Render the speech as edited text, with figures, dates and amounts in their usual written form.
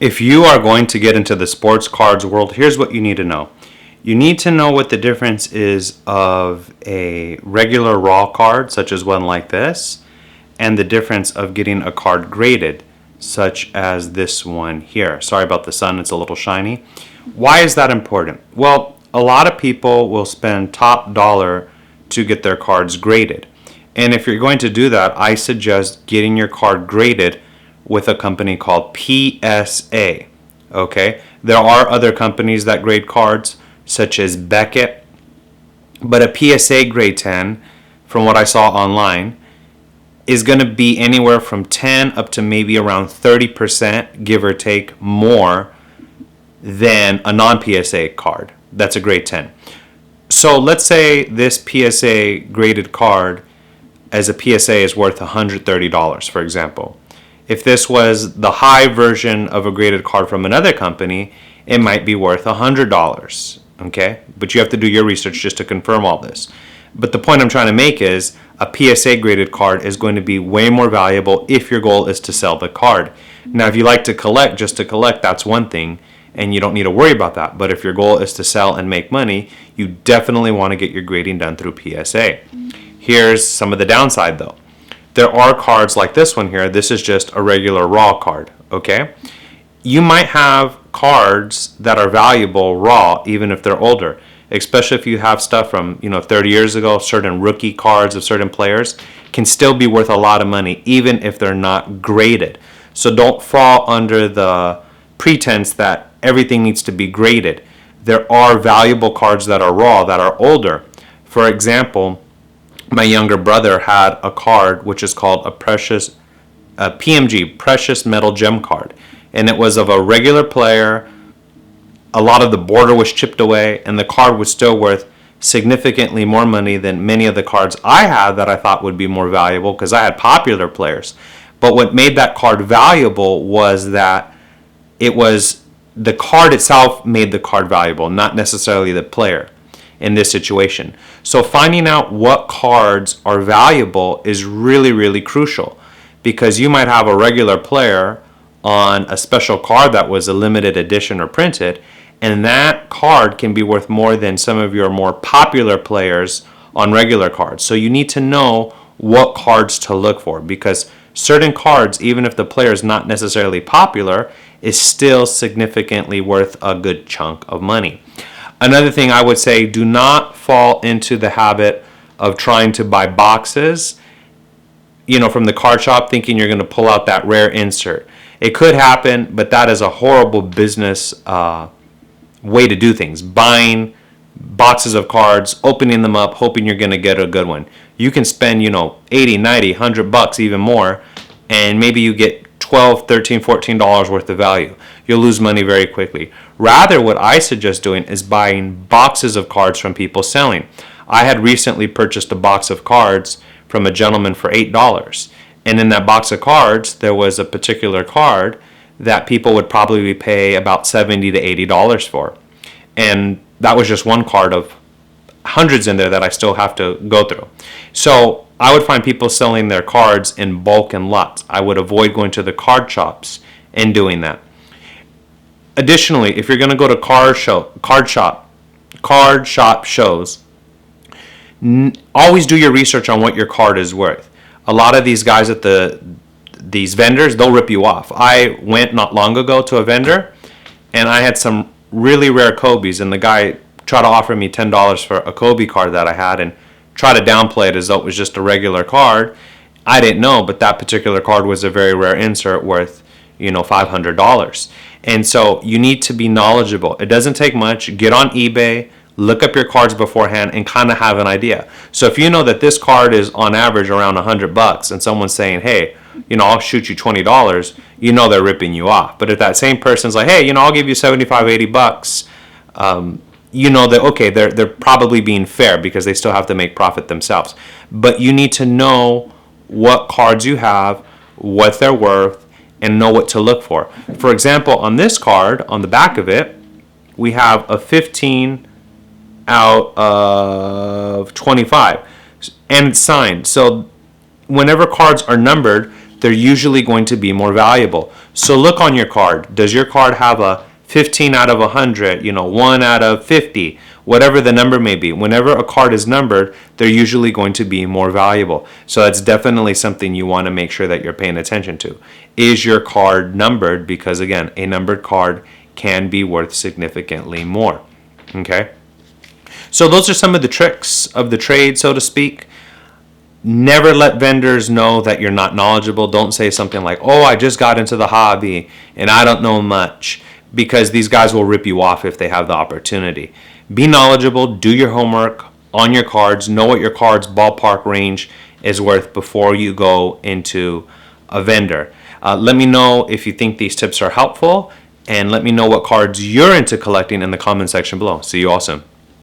If you are going to get into the sports cards world, here's what you need to know. You need to know what the difference is of a regular raw card, such as one like this, and the difference of getting a card graded, such as this one here. Sorry about the sun, it's a little shiny. Why is that important? Well, a lot of people will spend top dollar to get their cards graded. And if you're going to do that, I suggest getting your card graded with a company called PSA. Okay? There are other companies that grade cards, such as Beckett, but a PSA grade 10, from what I saw online, is going to be anywhere from 10 up to maybe around 30%, give or take, more than a non-PSA card. That's a grade 10. So let's say this PSA graded card as a PSA is worth $130, for example. If this was the high version of a graded card from another company, it might be worth $100, okay? But you have to do your research just to confirm all this. But the point I'm trying to make is a PSA graded card is going to be way more valuable if your goal is to sell the card. Now, if you like to collect just to collect, that's one thing, and you don't need to worry about that. But if your goal is to sell and make money, you definitely want to get your grading done through PSA. Here's some of the downside, though. There are cards like this one here. This is just a regular raw card, okay? You might have cards that are valuable raw, even if they're older, especially if you have stuff from 30 years ago. Certain rookie cards of certain players can still be worth a lot of money, even if they're not graded. So don't fall under the pretense that everything needs to be graded. There are valuable cards that are raw, that are older. For example, my younger brother had a card which is called a PMG, Precious Metal Gem card. And it was of a regular player. A lot of the border was chipped away, and the card was still worth significantly more money than many of the cards I had that I thought would be more valuable because I had popular players. But what made that card valuable was that it was the card itself made the card valuable, not necessarily the player in this situation. So finding out what cards are valuable is really, really crucial, because you might have a regular player on a special card that was a limited edition or printed, and that card can be worth more than some of your more popular players on regular cards. So you need to know what cards to look for, because certain cards, even if the player is not necessarily popular, is still significantly worth a good chunk of money. Another thing I would say, do not fall into the habit of trying to buy boxes, from the card shop, thinking you're going to pull out that rare insert. It could happen, but that is a horrible business way to do things. Buying boxes of cards, opening them up, hoping you're going to get a good one. You can spend, 80, 90, $100, even more, and maybe you get $12, $13, $14 worth of value. You'll lose money very quickly. Rather, what I suggest doing is buying boxes of cards from people selling. I had recently purchased a box of cards from a gentleman for $8. And in that box of cards, there was a particular card that people would probably pay about $70 to $80 for. And that was just one card of hundreds in there that I still have to go through. So I would find people selling their cards in bulk and lots. I would avoid going to the card shops and doing that. Additionally, if you're going to go to card shop shows, always do your research on what your card is worth. A lot of these guys at these vendors, they'll rip you off. I went not long ago to a vendor, and I had some really rare Kobe's, and the guy tried to offer me $10 for a Kobe card that I had, and try to downplay it as though it was just a regular card. I didn't know, but that particular card was a very rare insert worth, $500. And so you need to be knowledgeable. It doesn't take much. Get on eBay, look up your cards beforehand, and kind of have an idea. So if you know that this card is on average around $100, and someone's saying, hey, I'll shoot you $20, they're ripping you off. But if that same person's like, hey, I'll give you $75, $80, that, okay, they're probably being fair because they still have to make profit themselves. But you need to know what cards you have, what they're worth, and know what to look for. For example, on this card, on the back of it, we have a 15 out of 25, and it's signed. So whenever cards are numbered, they're usually going to be more valuable. So look on your card. Does your card have a 15 out of 100, 1 out of 50, whatever the number may be? Whenever a card is numbered, they're usually going to be more valuable. So that's definitely something you want to make sure that you're paying attention to. Is your card numbered? Because again, a numbered card can be worth significantly more. Okay? So those are some of the tricks of the trade, so to speak. Never let vendors know that you're not knowledgeable. Don't say something like, oh, I just got into the hobby and I don't know much, because these guys will rip you off if they have the opportunity. Be knowledgeable, do your homework on your cards, know what your card's ballpark range is worth before you go into a vendor. Let me know if you think these tips are helpful, and let me know what cards you're into collecting in the comment section below. See you all soon.